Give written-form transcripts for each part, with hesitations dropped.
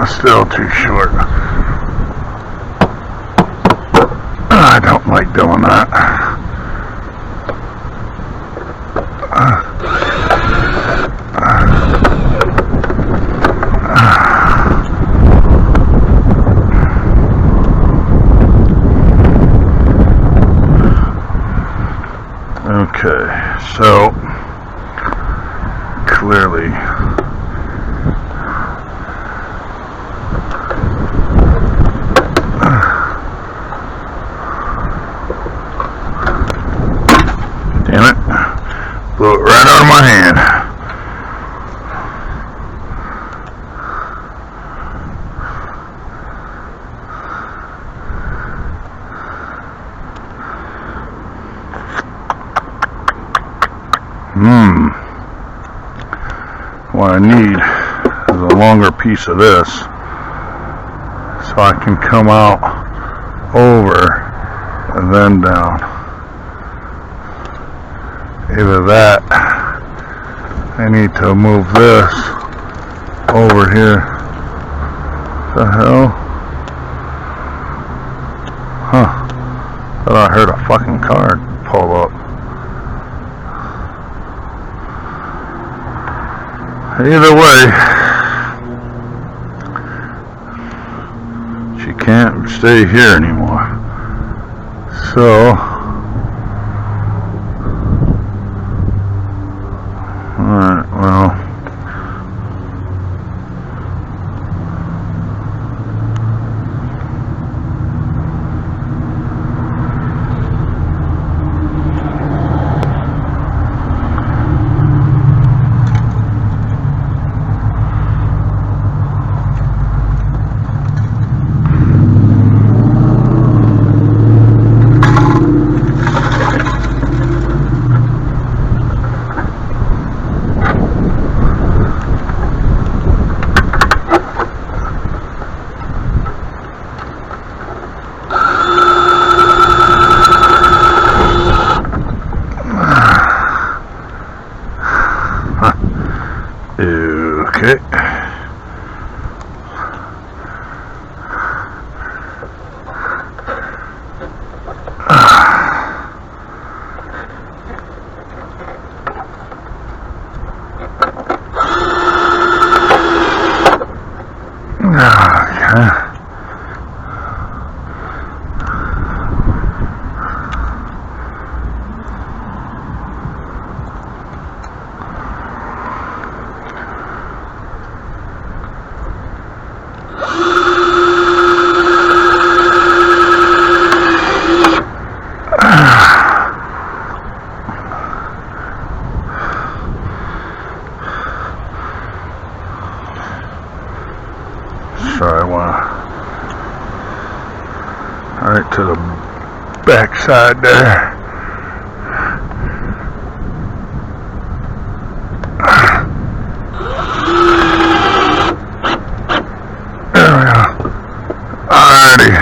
Still too short. I don't like doing that. Okay, so clearly damn it, blew it right out of my hand. What I need is a longer piece of this so I can come out over and then down. Either that, I need to move this over here. The hell? Huh. Thought I heard a fucking car pull up. Either way, she can't stay here anymore. So, alright, well, okay. Sorry, I want to right to the back side there. There we go. Alrighty.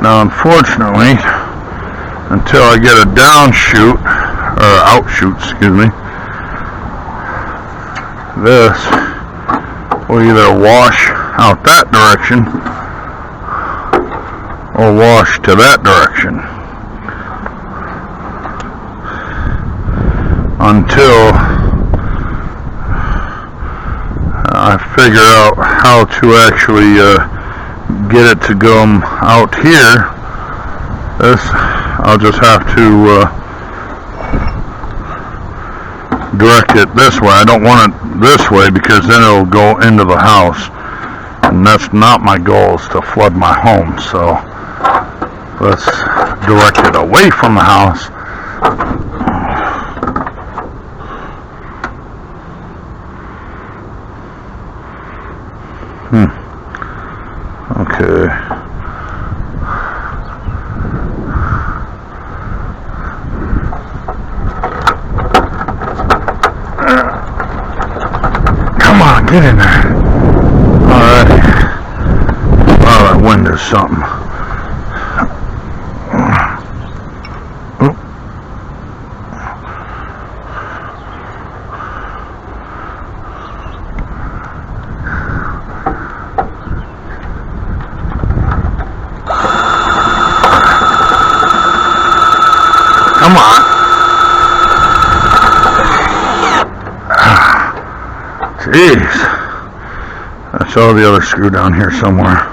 Now unfortunately, until I get a downshoot, or outshoot, excuse me, this will either wash out that direction or wash to that direction until I figure out how to actually get it to come out here. This, I'll just have to direct it this way. I don't want it this way because then it'll go into the house, and that's not my goal, is to flood my home. So let's direct it away from the house. Okay. Come on, get in there. Alright. Oh, that wind is something. Come on. Jeez. I saw the other screw down here somewhere.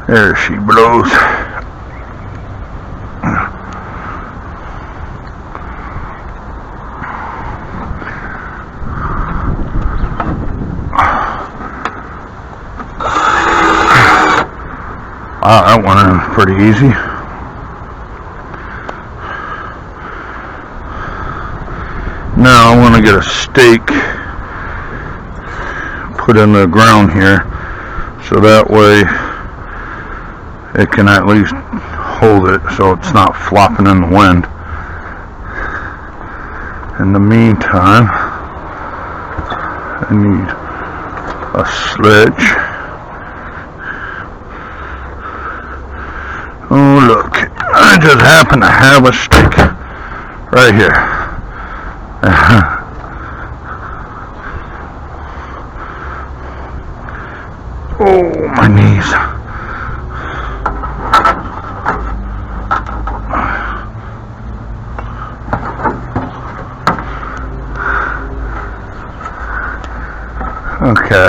There she blows. Wow, that went in pretty easy. Now I want to get a stake put in the ground here, so that way it can at least hold it so it's not flopping in the wind. In the meantime, I need a sledge. Oh look, I just happen to have a stick right here. Oh, my knees. Okay,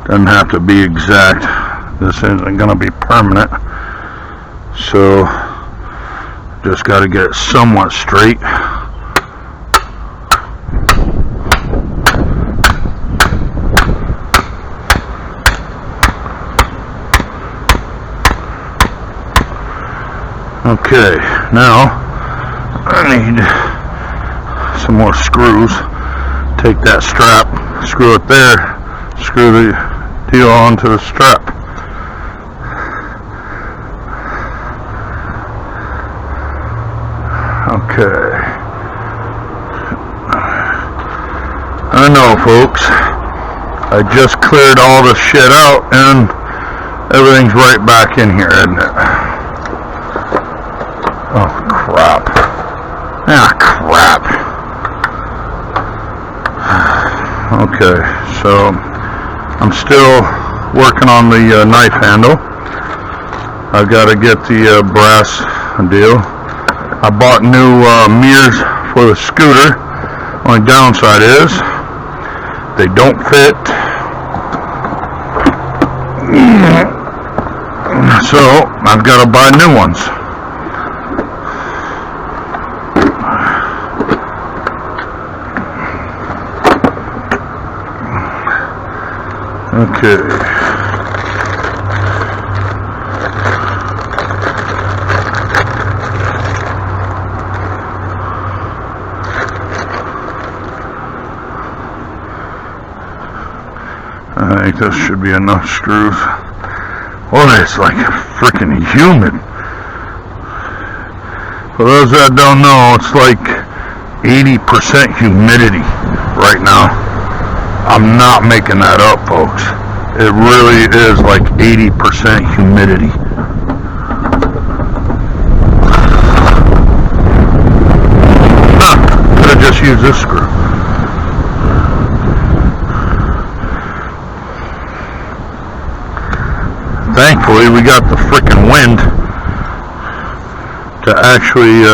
doesn't have to be exact. This isn't going to be permanent. So, just got to get it somewhat straight. Okay, now I need some more screws. Take that strap, screw it there, screw the deal onto the strap. Okay. I know, folks. I just cleared all the shit out and everything's right back in here, isn't it? Oh, crap. Ah, crap. Okay, so I'm still working on the knife handle. I've got to get the brass deal. I bought new mirrors for the scooter. Only downside is they don't fit. So I've got to buy new ones. Okay. I think this should be enough screws. Well, it's like freaking humid. For those that don't know, it's like 80% humidity right now. I'm not making that up, folks. It really is like 80% humidity. Could have just used this screw. Thankfully, we got the frickin' wind to actually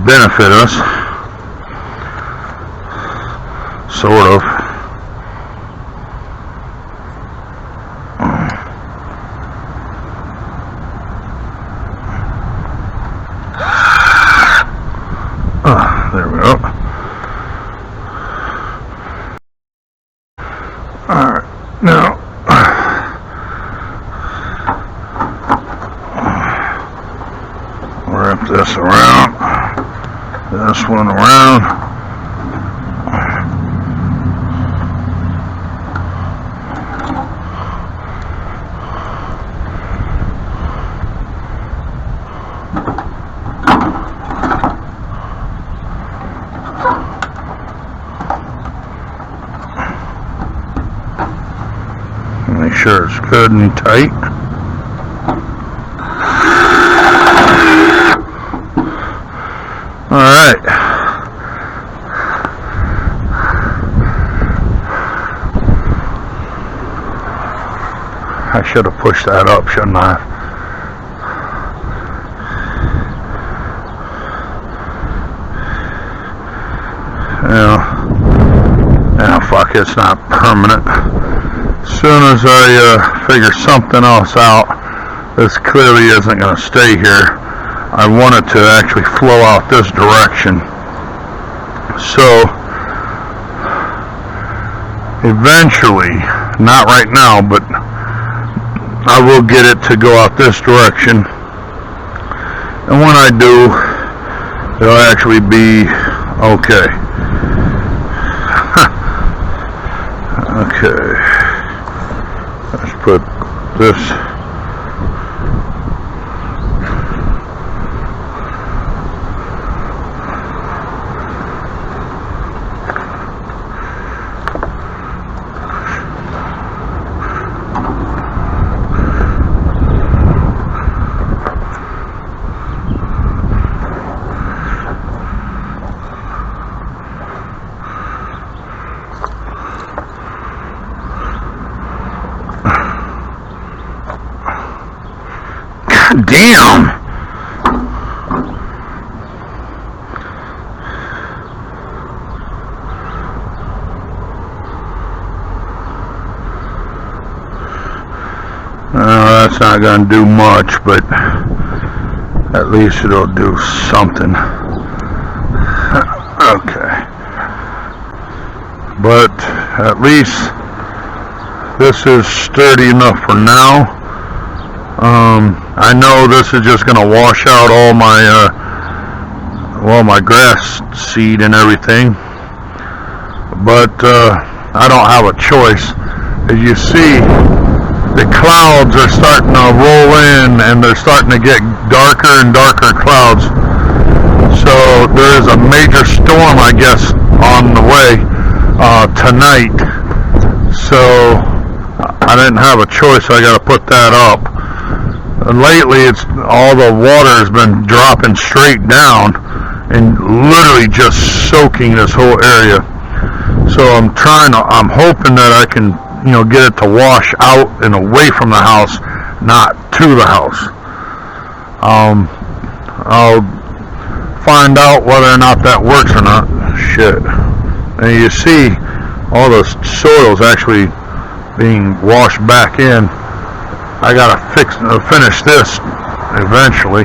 benefit us. Sort of. There we go. Alright, now wrap this around, this one around. Make sure it's good and tight. Alright. I should have pushed that up, shouldn't I? yeah, fuck, it's not permanent. As soon as I figure something else out, this clearly isn't going to stay here. I want it to actually flow out this direction. So, eventually, not right now, but I will get it to go out this direction. And when I do, it'll actually be okay. Okay. Let's put this. Damn! That's not going to do much, but at least it'll do something. Okay. But at least this is sturdy enough for now. I know this is just going to wash out all my, my grass seed and everything, but I don't have a choice. As you see, the clouds are starting to roll in, and they're starting to get darker and darker clouds. So there is a major storm, I guess, on the way tonight. So I didn't have a choice. I got to put that up. Lately, it's all the water has been dropping straight down and literally just soaking this whole area. So I'm hoping that I can, get it to wash out and away from the house, not to the house. I'll find out whether or not that works or not. Shit. And you see, all the soil's actually being washed back in. I gotta finish this eventually.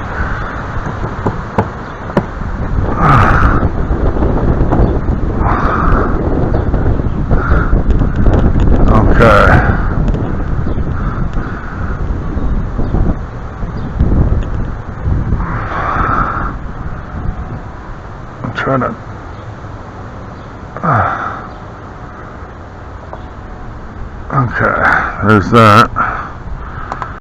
Okay. I'm trying to. Okay, there's that.